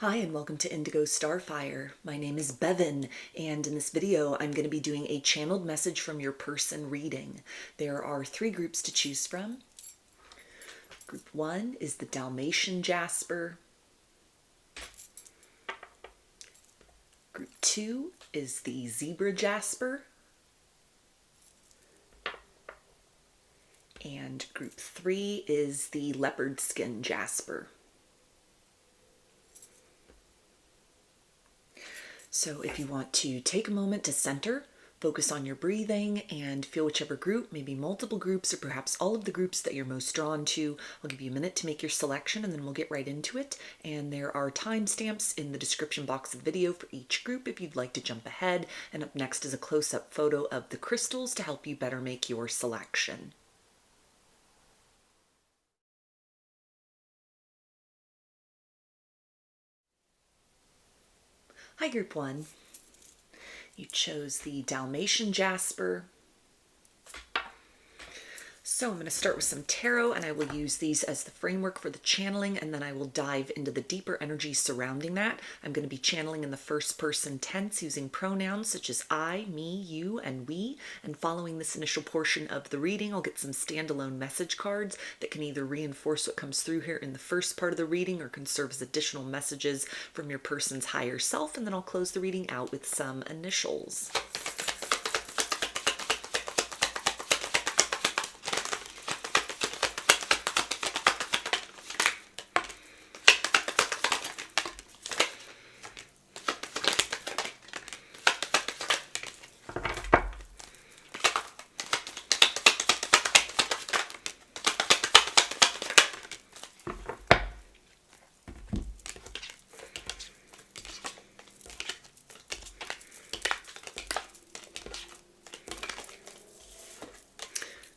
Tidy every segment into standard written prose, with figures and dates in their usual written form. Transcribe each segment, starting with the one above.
Hi and welcome to Indigo Starfire. My name is Bevin, and in this video I'm going to be doing a channeled message from your person reading. There are 3 groups to choose from. Group 1 is the Dalmatian Jasper. Group 2 is the Zebra Jasper. And group 3 is the Leopard Skin Jasper. So if you want to take a moment to center, focus on your breathing, and feel whichever group, maybe multiple groups, or perhaps all of the groups that you're most drawn to, I'll give you a minute to make your selection and then we'll get right into it. And there are timestamps in the description box of the video for each group if you'd like to jump ahead. And up next is a close-up photo of the crystals to help you better make your selection. Hi, Group 1. You chose the Dalmatian Jasper. So I'm going to start with some tarot, and I will use these as the framework for the channeling, and then I will dive into the deeper energy surrounding that. I'm going to be channeling in the first person tense using pronouns such as I, me, you, and we. And following this initial portion of the reading, I'll get some standalone message cards that can either reinforce what comes through here in the first part of the reading or can serve as additional messages from your person's higher self. And then I'll close the reading out with some initials.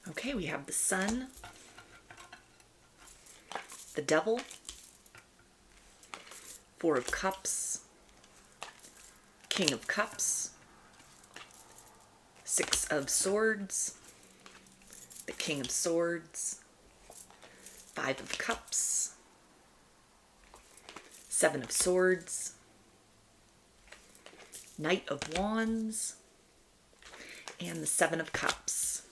Okay, we have the Sun, the Devil, 4 of Cups, King of Cups, 6 of Swords, the King of Swords, 5 of Cups, 7 of Swords, Knight of Wands, and the 7 of Cups.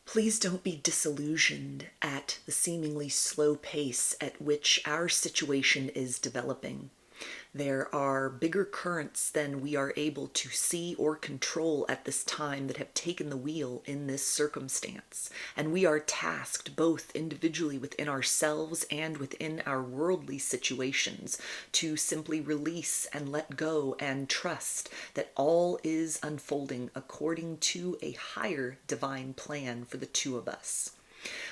Please don't be disillusioned at the seemingly slow pace at which our situation is developing. There are bigger currents than we are able to see or control at this time that have taken the wheel in this circumstance. And we are tasked both individually within ourselves and within our worldly situations to simply release and let go and trust that all is unfolding according to a higher divine plan for the two of us.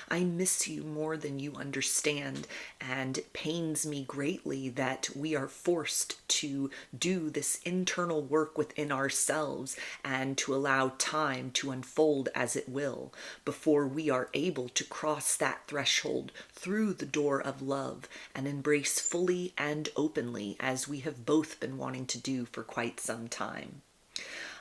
I miss you more than you understand, and it pains me greatly that we are forced to do this internal work within ourselves and to allow time to unfold as it will before we are able to cross that threshold through the door of love and embrace fully and openly as we have both been wanting to do for quite some time.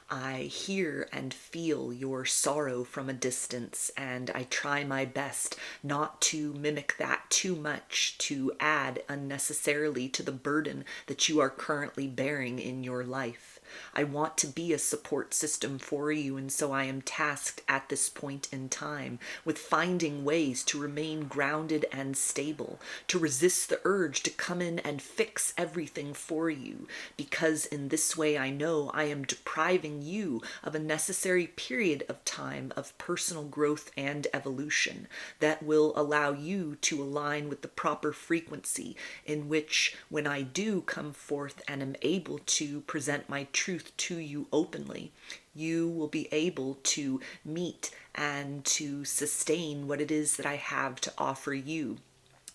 I hear and feel your sorrow from a distance, and I try my best not to mimic that too much, to add unnecessarily to the burden that you are currently bearing in your life. I want to be a support system for you, and so I am tasked at this point in time with finding ways to remain grounded and stable, to resist the urge to come in and fix everything for you, because in this way I know I am depriving you of a necessary period of time of personal growth and evolution that will allow you to align with the proper frequency in which, when I do come forth and am able to present my truth to you openly, you will be able to meet and to sustain what it is that I have to offer you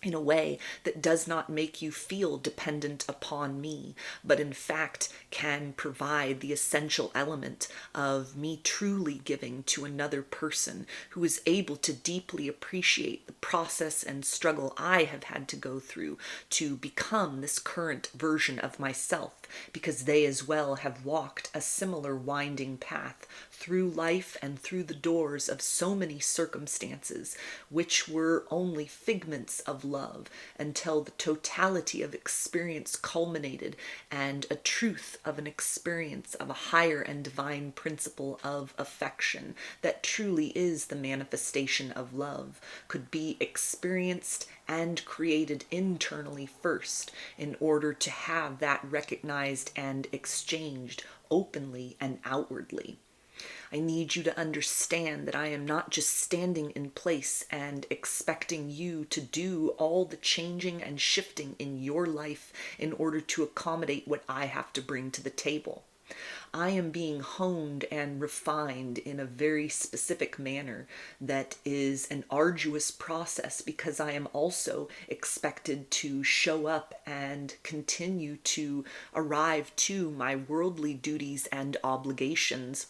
in a way that does not make you feel dependent upon me, but in fact can provide the essential element of me truly giving to another person who is able to deeply appreciate the process and struggle I have had to go through to become this current version of myself because they as well have walked a similar winding path through life and through the doors of so many circumstances, which were only figments of love until the totality of experience culminated and a truth of an experience of a higher and divine principle of affection that truly is the manifestation of love could be experienced and created internally first in order to have that recognized and exchanged openly and outwardly. I need you to understand that I am not just standing in place and expecting you to do all the changing and shifting in your life in order to accommodate what I have to bring to the table. I am being honed and refined in a very specific manner that is an arduous process because I am also expected to show up and continue to arrive to my worldly duties and obligations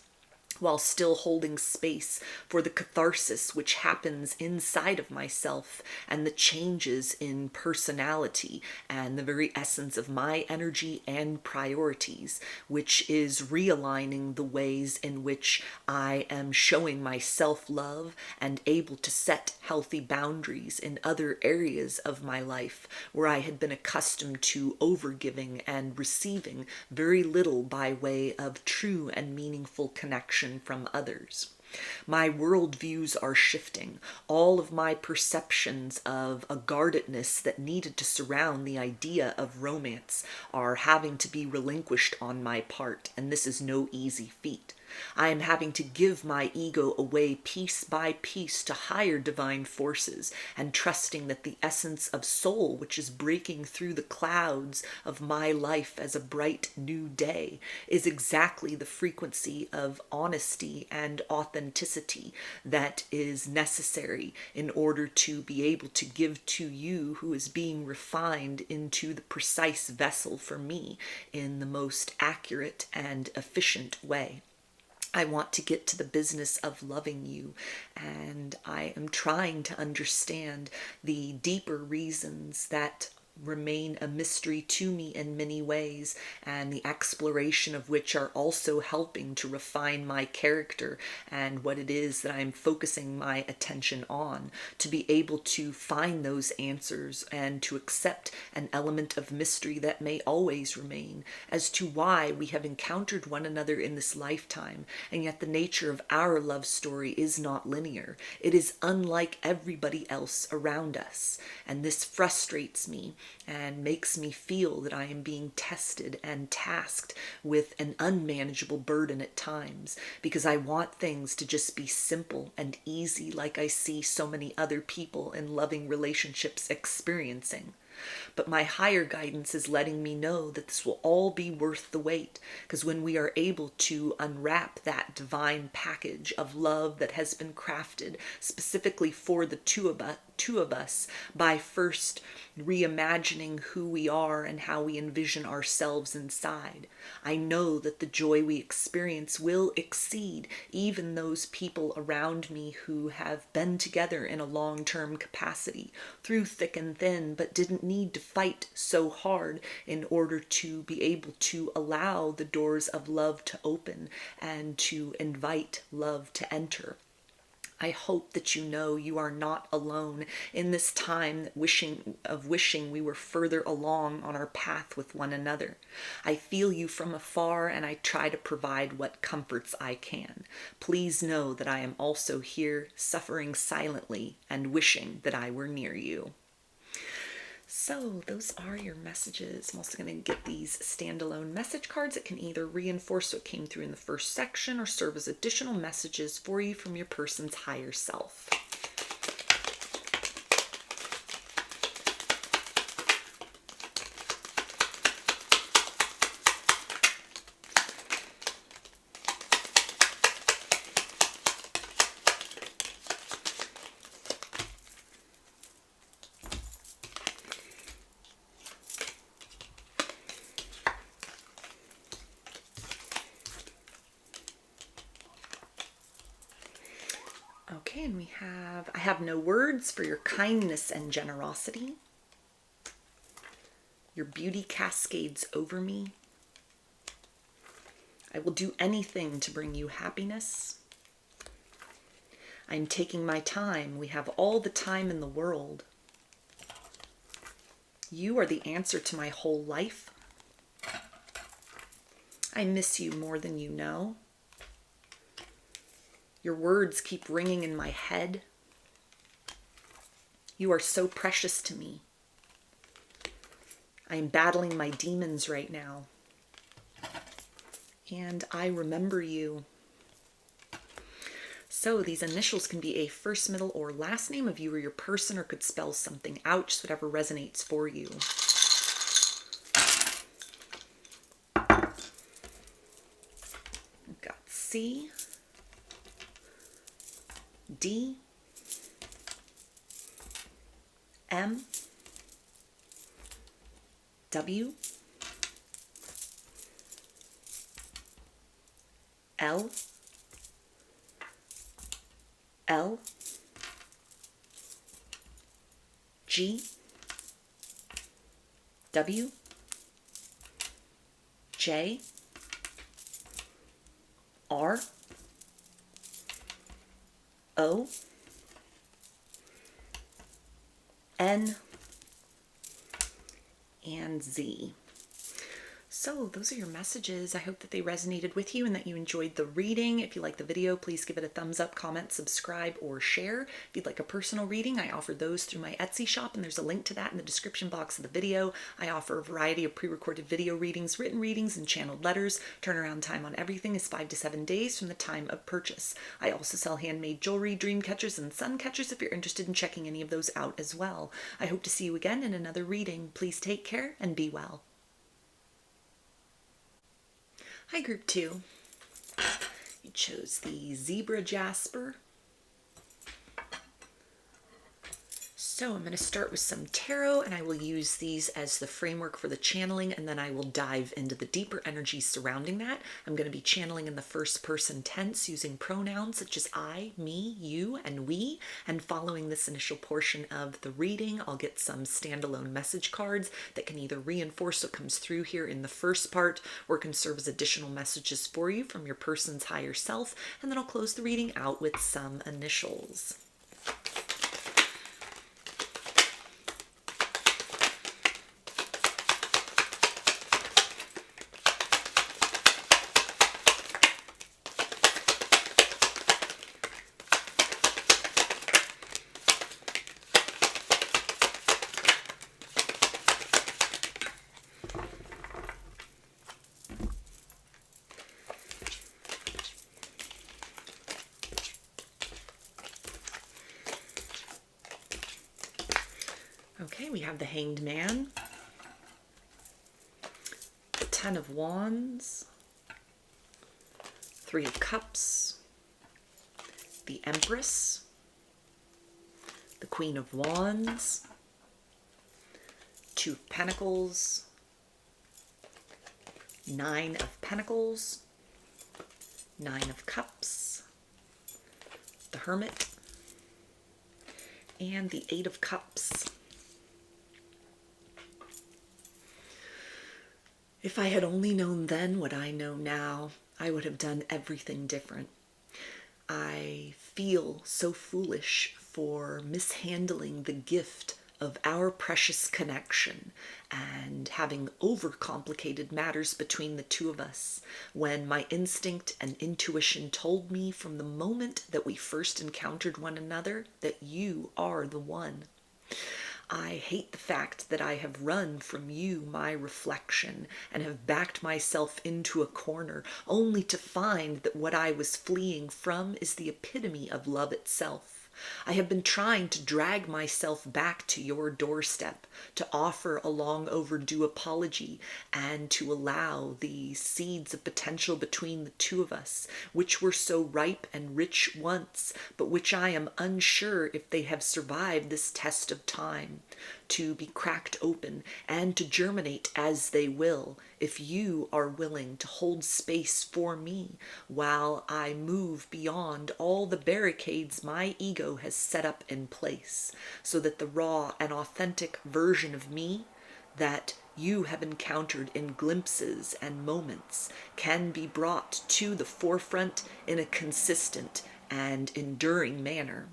while still holding space for the catharsis which happens inside of myself and the changes in personality and the very essence of my energy and priorities, which is realigning the ways in which I am showing my self-love and able to set healthy boundaries in other areas of my life where I had been accustomed to overgiving and receiving very little by way of true and meaningful connection from others. My worldviews are shifting. All of my perceptions of a guardedness that needed to surround the idea of romance are having to be relinquished on my part, and this is no easy feat. I am having to give my ego away piece by piece to higher divine forces and trusting that the essence of soul, which is breaking through the clouds of my life as a bright new day, is exactly the frequency of honesty and authenticity that is necessary in order to be able to give to you who is being refined into the precise vessel for me in the most accurate and efficient way. I want to get to the business of loving you, and I am trying to understand the deeper reasons that remain a mystery to me in many ways, and the exploration of which are also helping to refine my character and what it is that I'm focusing my attention on, to be able to find those answers and to accept an element of mystery that may always remain as to why we have encountered one another in this lifetime, and yet the nature of our love story is not linear. It is unlike everybody else around us, and this frustrates me and makes me feel that I am being tested and tasked with an unmanageable burden at times, because I want things to just be simple and easy like I see so many other people in loving relationships experiencing. But my higher guidance is letting me know that this will all be worth the wait, because when we are able to unwrap that divine package of love that has been crafted specifically for the two of us by first reimagining who we are and how we envision ourselves inside, I know that the joy we experience will exceed even those people around me who have been together in a long-term capacity through thick and thin, but didn't need to fight so hard in order to be able to allow the doors of love to open and to invite love to enter. I hope that you know you are not alone in this time wishing we were further along on our path with one another. I feel you from afar, and I try to provide what comforts I can. Please know that I am also here, suffering silently and wishing that I were near you. So those are your messages. I'm also going to get these standalone message cards that can either reinforce what came through in the first section or serve as additional messages for you from your person's higher self. Okay, and I have no words for your kindness and generosity. Your beauty cascades over me. I will do anything to bring you happiness. I'm taking my time. We have all the time in the world. You are the answer to my whole life. I miss you more than you know. Your words keep ringing in my head. You are so precious to me. I am battling my demons right now. And I remember you. So these initials can be a first, middle, or last name of you or your person, or could spell something out, just whatever resonates for you. We've got C, D, M, W, L, L, G, W, J, R, O, N, and Z. So those are your messages. I hope that they resonated with you and that you enjoyed the reading. If you like the video, please give it a thumbs up, comment, subscribe, or share. If you'd like a personal reading, I offer those through my Etsy shop, and there's a link to that in the description box of the video. I offer a variety of pre-recorded video readings, written readings, and channeled letters. Turnaround time on everything is 5 to 7 days from the time of purchase. I also sell handmade jewelry, dream catchers, and sun catchers if you're interested in checking any of those out as well. I hope to see you again in another reading. Please take care and be well. Hi, Group 2. You chose the Zebra Jasper. So I'm going to start with some tarot, and I will use these as the framework for the channeling, and then I will dive into the deeper energies surrounding that. I'm going to be channeling in the first person tense using pronouns such as I, me, you, and we. And following this initial portion of the reading, I'll get some standalone message cards that can either reinforce what comes through here in the first part or can serve as additional messages for you from your person's higher self. And then I'll close the reading out with some initials. Okay, we have the Hanged Man, the Ten of Wands, Three of Cups, the Empress, the Queen of Wands, Two of Pentacles, Nine of Pentacles, Nine of Cups, the Hermit, and the Eight of Cups. If I had only known then what I know now, I would have done everything different. I feel so foolish for mishandling the gift of our precious connection and having overcomplicated matters between the two of us, when my instinct and intuition told me from the moment that we first encountered one another that you are the one. I hate the fact that I have run from you, my reflection, and have backed myself into a corner, only to find that what I was fleeing from is the epitome of love itself. I have been trying to drag myself back to your doorstep, to offer a long overdue apology, and to allow the seeds of potential between the two of us, which were so ripe and rich once, but which I am unsure if they have survived this test of time, to be cracked open and to germinate as they will, if you are willing to hold space for me while I move beyond all the barricades my ego has set up in place, so that the raw and authentic version of me, that you have encountered in glimpses and moments can be brought to the forefront in a consistent and enduring manner.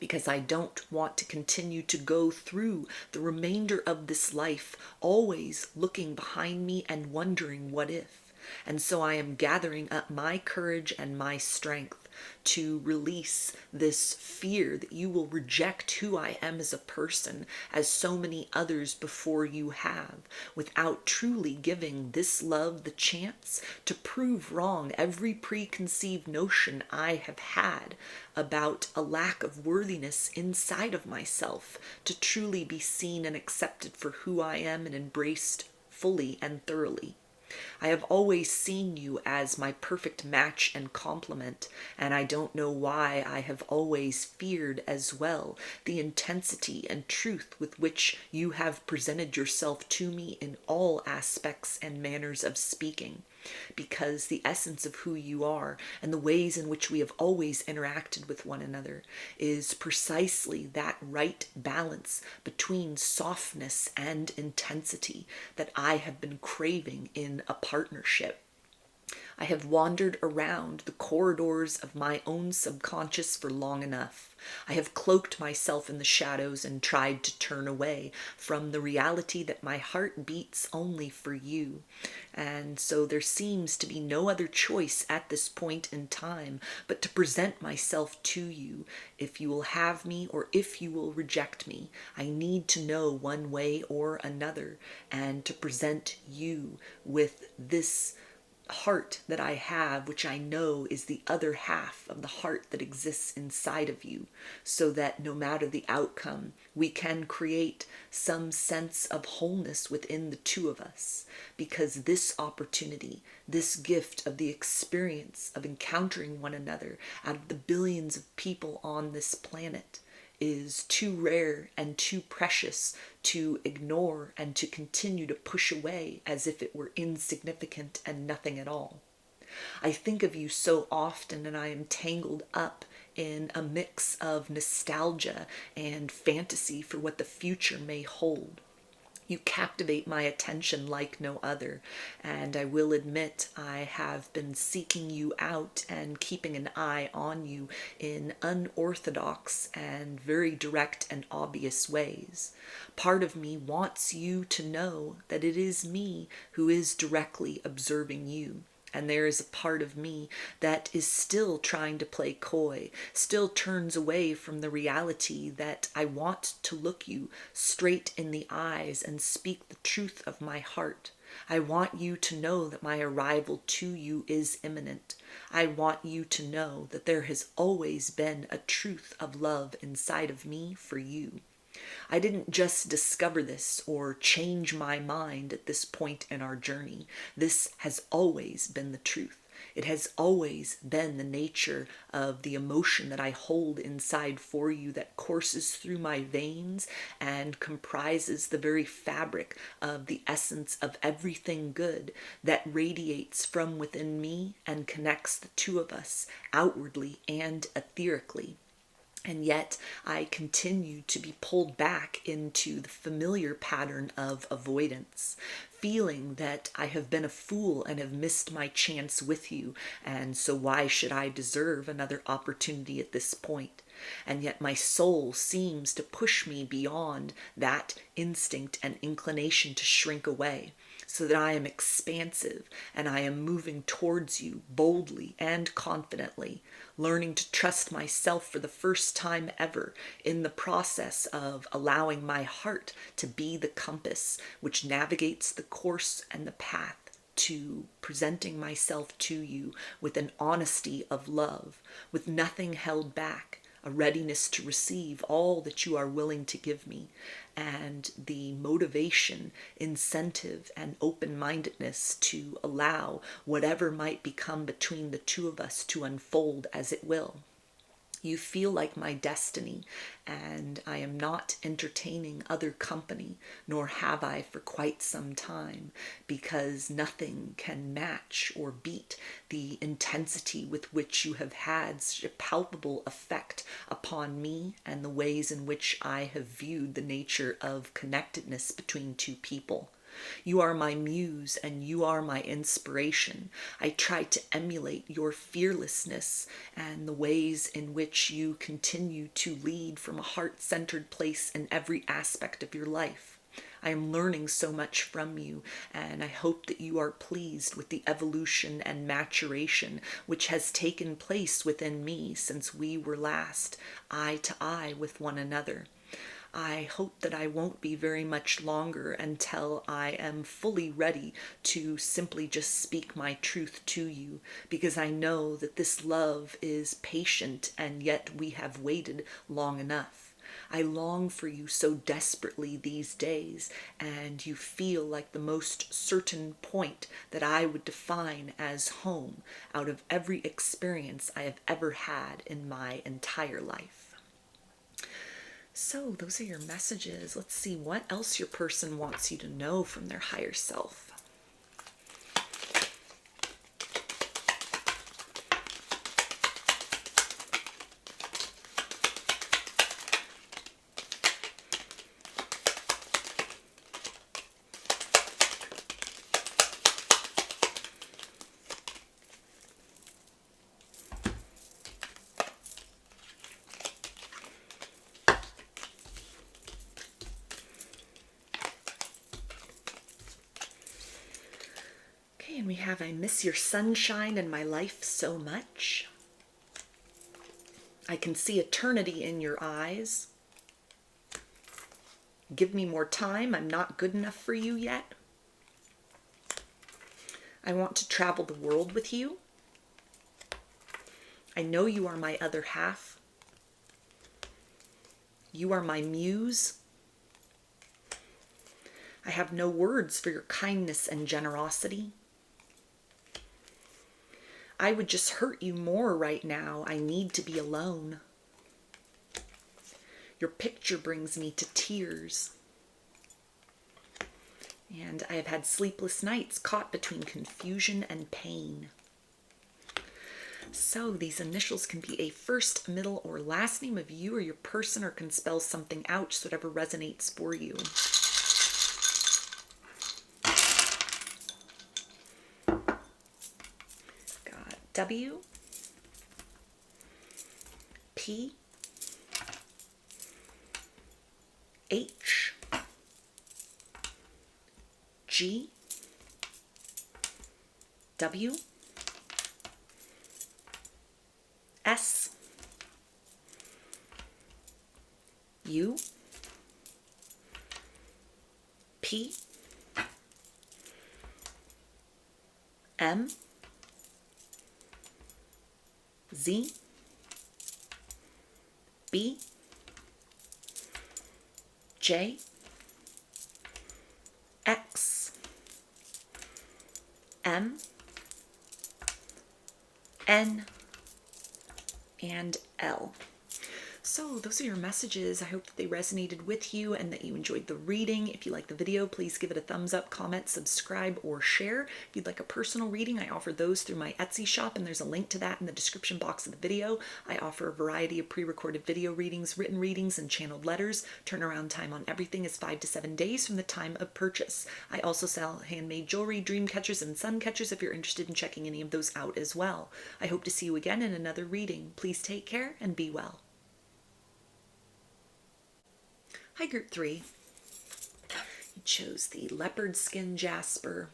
Because I don't want to continue to go through the remainder of this life always looking behind me and wondering what if. And so I am gathering up my courage and my strength to release this fear that you will reject who I am as a person, as so many others before you have, without truly giving this love the chance to prove wrong every preconceived notion I have had about a lack of worthiness inside of myself to truly be seen and accepted for who I am and embraced fully and thoroughly. I have always seen you as my perfect match and complement, and I don't know why I have always feared as well the intensity and truth with which you have presented yourself to me in all aspects and manners of speaking. Because the essence of who you are and the ways in which we have always interacted with one another is precisely that right balance between softness and intensity that I have been craving in a partnership. I have wandered around the corridors of my own subconscious for long enough. I have cloaked myself in the shadows and tried to turn away from the reality that my heart beats only for you. And so there seems to be no other choice at this point in time but to present myself to you. If you will have me or if you will reject me, I need to know one way or another, and to present you with this heart that I have, which I know is the other half of the heart that exists inside of you, so that no matter the outcome, we can create some sense of wholeness within the two of us. Because this opportunity, this gift of the experience of encountering one another out of the billions of people on this planet, is too rare and too precious to ignore and to continue to push away as if it were insignificant and nothing at all. I think of you so often, and I am tangled up in a mix of nostalgia and fantasy for what the future may hold. You captivate my attention like no other, and I will admit I have been seeking you out and keeping an eye on you in unorthodox and very direct and obvious ways. Part of me wants you to know that it is me who is directly observing you. And there is a part of me that is still trying to play coy, still turns away from the reality that I want to look you straight in the eyes and speak the truth of my heart. I want you to know that my arrival to you is imminent. I want you to know that there has always been a truth of love inside of me for you. I didn't just discover this or change my mind at this point in our journey. This has always been the truth. It has always been the nature of the emotion that I hold inside for you, that courses through my veins and comprises the very fabric of the essence of everything good that radiates from within me and connects the two of us outwardly and etherically. And yet I continue to be pulled back into the familiar pattern of avoidance, feeling that I have been a fool and have missed my chance with you, and so why should I deserve another opportunity at this point? And yet my soul seems to push me beyond that instinct and inclination to shrink away, so that I am expansive and I am moving towards you boldly and confidently, learning to trust myself for the first time ever in the process of allowing my heart to be the compass which navigates the course and the path to presenting myself to you with an honesty of love, with nothing held back, a readiness to receive all that you are willing to give me, and the motivation, incentive, and open-mindedness to allow whatever might become between the two of us to unfold as it will. You feel like my destiny, and I am not entertaining other company, nor have I for quite some time, because nothing can match or beat the intensity with which you have had such a palpable effect upon me and the ways in which I have viewed the nature of connectedness between two people. You are my muse and you are my inspiration. I try to emulate your fearlessness and the ways in which you continue to lead from a heart-centered place in every aspect of your life. I am learning so much from you, and I hope that you are pleased with the evolution and maturation which has taken place within me since we were last eye to eye with one another. I hope that I won't be very much longer until I am fully ready to simply just speak my truth to you, because I know that this love is patient and yet we have waited long enough. I long for you so desperately these days, and you feel like the most certain point that I would define as home out of every experience I have ever had in my entire life. So those are your messages. Let's see what else your person wants you to know from their higher self. And we have, I miss your sunshine in my life so much. I can see eternity in your eyes. Give me more time. I'm not good enough for you yet. I want to travel the world with you. I know you are my other half. You are my muse. I have no words for your kindness and generosity. I would just hurt you more right now. I need to be alone. Your picture brings me to tears. And I have had sleepless nights caught between confusion and pain. So these initials can be a first, middle, or last name of you or your person, or can spell something out, just whatever resonates for you. W, P, H, G, W, S, U, P, M, Z, B, J, X, M, N, and L. So those are your messages. I hope that they resonated with you and that you enjoyed the reading. If you like the video, please give it a thumbs up, comment, subscribe, or share. If you'd like a personal reading, I offer those through my Etsy shop, and there's a link to that in the description box of the video. I offer a variety of pre-recorded video readings, written readings, and channeled letters. Turnaround time on everything is 5 to 7 days from the time of purchase. I also sell handmade jewelry, dream catchers, and sun catchers if you're interested in checking any of those out as well. I hope to see you again in another reading. Please take care and be well. Hi, Group 3. You chose the leopard skin jasper.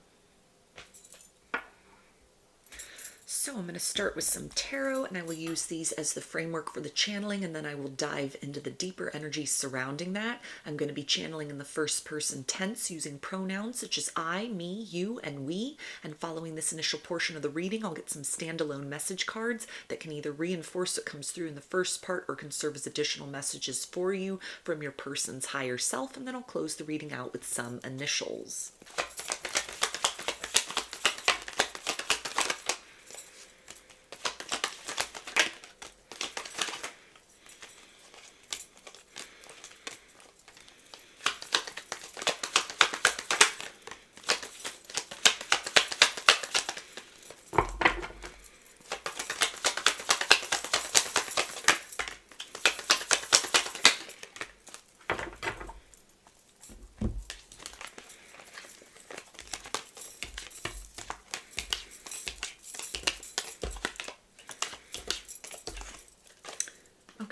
So I'm going to start with some tarot, and I will use these as the framework for the channeling, and then I will dive into the deeper energies surrounding that. I'm going to be channeling in the first person tense using pronouns such as I, me, you, and we. And following this initial portion of the reading, I'll get some standalone message cards that can either reinforce what comes through in the first part or can serve as additional messages for you from your person's higher self. And then I'll close the reading out with some initials.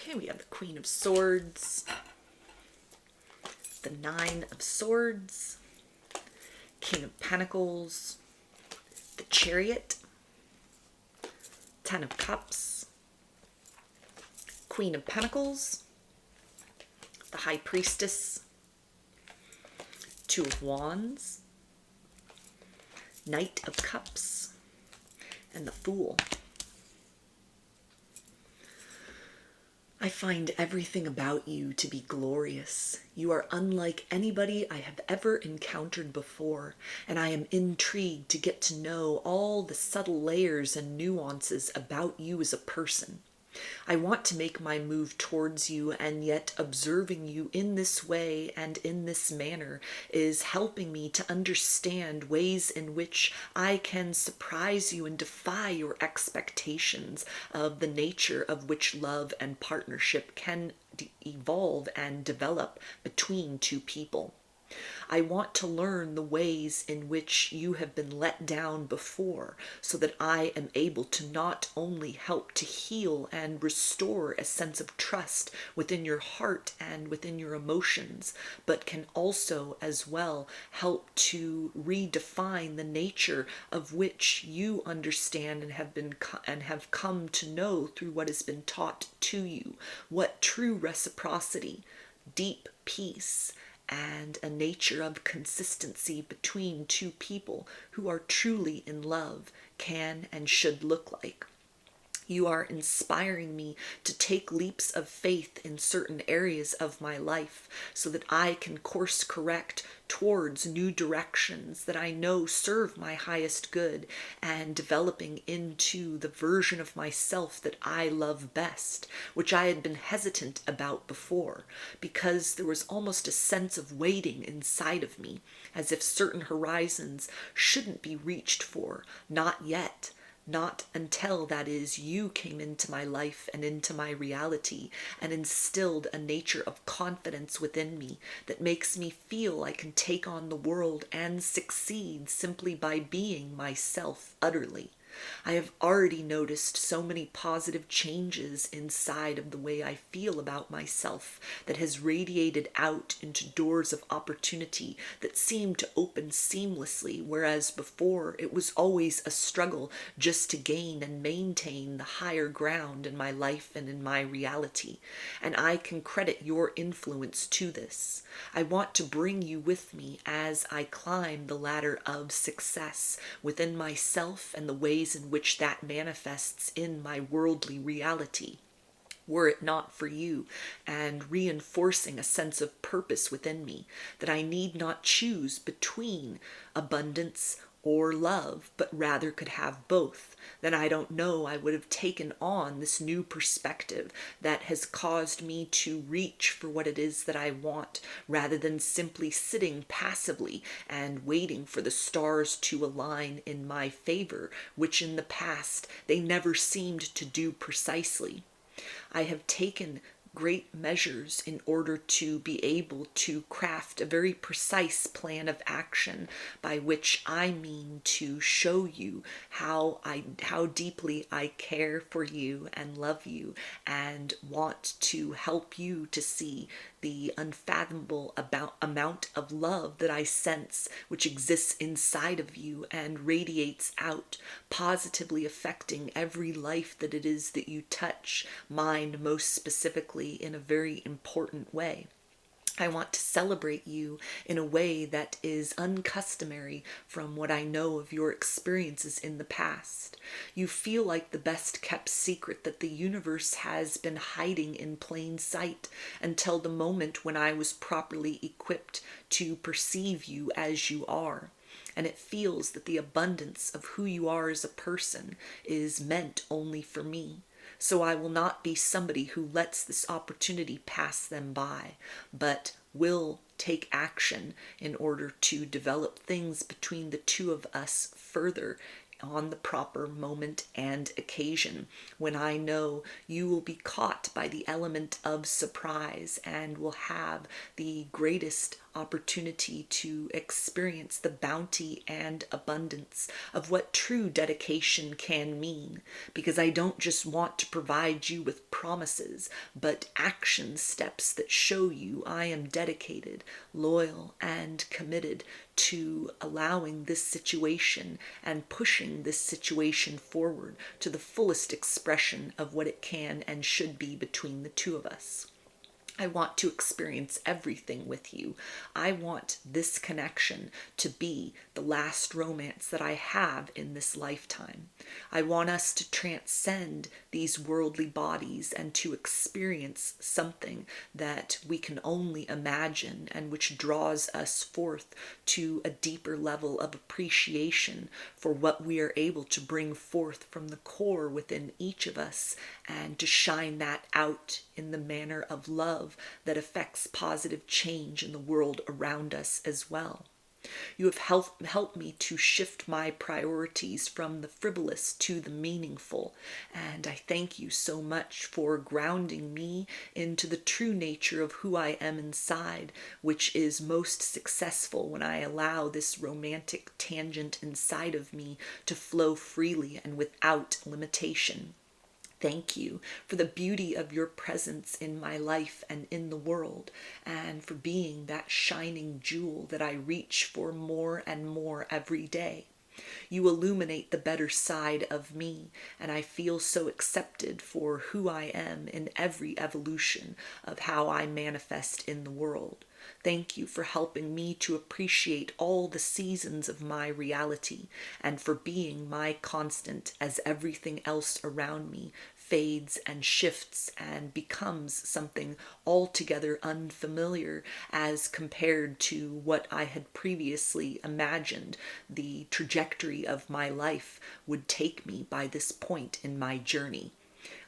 Okay, we have the Queen of Swords, the Nine of Swords, King of Pentacles, the Chariot, Ten of Cups, Queen of Pentacles, the High Priestess, Two of Wands, Knight of Cups, and the Fool. I find everything about you to be glorious. You are unlike anybody I have ever encountered before, and I am intrigued to get to know all the subtle layers and nuances about you as a person. I want to make my move towards you, and yet observing you in this way and in this manner is helping me to understand ways in which I can surprise you and defy your expectations of the nature of which love and partnership can evolve and develop between two people. I want to learn the ways in which you have been let down before, so that I am able to not only help to heal and restore a sense of trust within your heart and within your emotions, but can also as well help to redefine the nature of which you understand and have come to know through what has been taught to you, what true reciprocity, deep peace, and a nature of consistency between two people who are truly in love can and should look like. You are inspiring me to take leaps of faith in certain areas of my life so that I can course correct towards new directions that I know serve my highest good, and developing into the version of myself that I love best, which I had been hesitant about before, because there was almost a sense of waiting inside of me, as if certain horizons shouldn't be reached for, not yet. Not until, that is, you came into my life and into my reality and instilled a nature of confidence within me that makes me feel I can take on the world and succeed simply by being myself utterly. I have already noticed so many positive changes inside of the way I feel about myself that has radiated out into doors of opportunity that seem to open seamlessly, whereas before it was always a struggle just to gain and maintain the higher ground in my life and in my reality. And I can credit your influence to this. I want to bring you with me as I climb the ladder of success within myself and the ways in which that manifests in my worldly reality. Were it not for you and reinforcing a sense of purpose within me, that I need not choose between abundance or love, but rather could have both, then I don't know I would have taken on this new perspective that has caused me to reach for what it is that I want, rather than simply sitting passively and waiting for the stars to align in my favor, which in the past they never seemed to do precisely. I have taken great measures in order to be able to craft a very precise plan of action by which I mean to show you how deeply I care for you and love you, and want to help you to see the unfathomable amount of love that I sense, which exists inside of you and radiates out, positively affecting every life that it is that you touch, mine most specifically in a very important way. I want to celebrate you in a way that is uncustomary from what I know of your experiences in the past. You feel like the best kept secret that the universe has been hiding in plain sight until the moment when I was properly equipped to perceive you as you are. And it feels that the abundance of who you are as a person is meant only for me. So I will not be somebody who lets this opportunity pass them by, but will take action in order to develop things between the two of us further on the proper moment and occasion, when I know you will be caught by the element of surprise and will have the greatest opportunity to experience the bounty and abundance of what true dedication can mean, because I don't just want to provide you with promises, but action steps that show you I am dedicated, loyal, and committed to allowing this situation and pushing this situation forward to the fullest expression of what it can and should be between the two of us. I want to experience everything with you. I want this connection to be the last romance that I have in this lifetime. I want us to transcend these worldly bodies and to experience something that we can only imagine and which draws us forth to a deeper level of appreciation for what we are able to bring forth from the core within each of us, and to shine that out in the manner of love that affects positive change in the world around us as well. You have helped me to shift my priorities from the frivolous to the meaningful, and I thank you so much for grounding me into the true nature of who I am inside, which is most successful when I allow this romantic tangent inside of me to flow freely and without limitation. Thank you for the beauty of your presence in my life and in the world, and for being that shining jewel that I reach for more and more every day. You illuminate the better side of me, and I feel so accepted for who I am in every evolution of how I manifest in the world. Thank you for helping me to appreciate all the seasons of my reality, and for being my constant as everything else around me fades and shifts and becomes something altogether unfamiliar as compared to what I had previously imagined the trajectory of my life would take me by this point in my journey.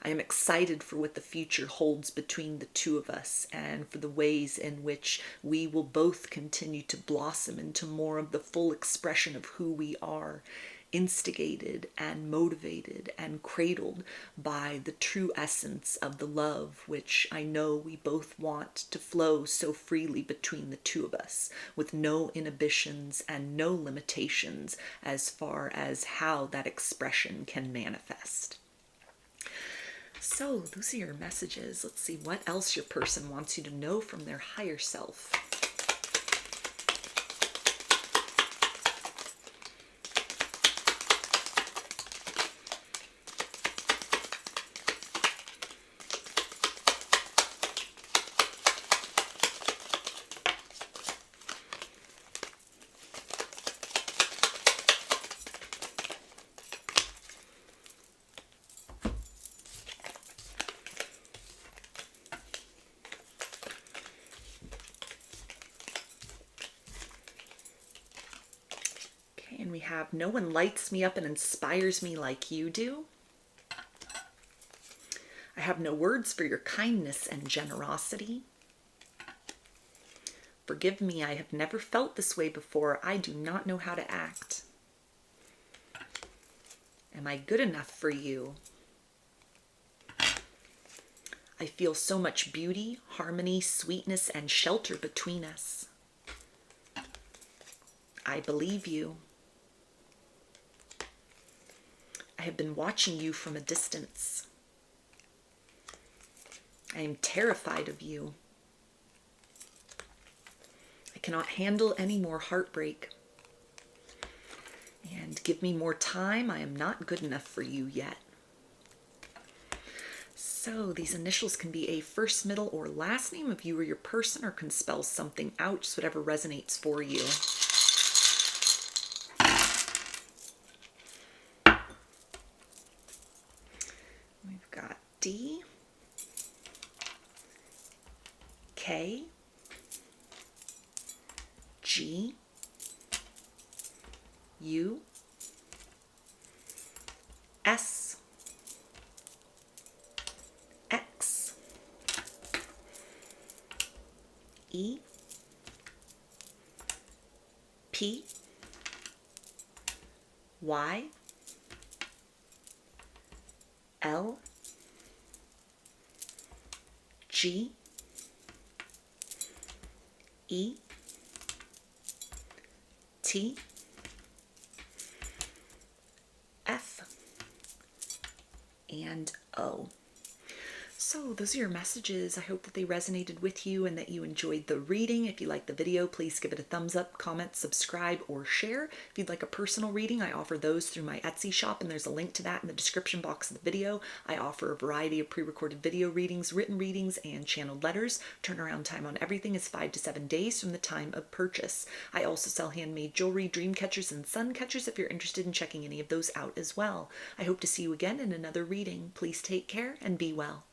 I am excited for what the future holds between the two of us, and for the ways in which we will both continue to blossom into more of the full expression of who we are, instigated and motivated and cradled by the true essence of the love which I know we both want to flow so freely between the two of us, with no inhibitions and no limitations as far as how that expression can manifest. So those are your messages. Let's see what else your person wants you to know from their higher self. And we have, no one lights me up and inspires me like you do. I have no words for your kindness and generosity. Forgive me, I have never felt this way before. I do not know how to act. Am I good enough for you? I feel so much beauty, harmony, sweetness, and shelter between us. I believe you. I have been watching you from a distance. I am terrified of you. I cannot handle any more heartbreak. And give me more time. I am not good enough for you yet. So these initials can be a first, middle, or last name of you or your person, or can spell something out, just whatever resonates for you. We've got D, K, G, U, S, X, E, P, Y, L, G, E, T, F, and O. So those are your messages. I hope that they resonated with you and that you enjoyed the reading. If you liked the video, please give it a thumbs up, comment, subscribe, or share. If you'd like a personal reading, I offer those through my Etsy shop, and there's a link to that in the description box of the video. I offer a variety of pre-recorded video readings, written readings, and channeled letters. Turnaround time on everything is 5 to 7 days from the time of purchase. I also sell handmade jewelry, dream catchers, and sun catchers if you're interested in checking any of those out as well. I hope to see you again in another reading. Please take care and be well.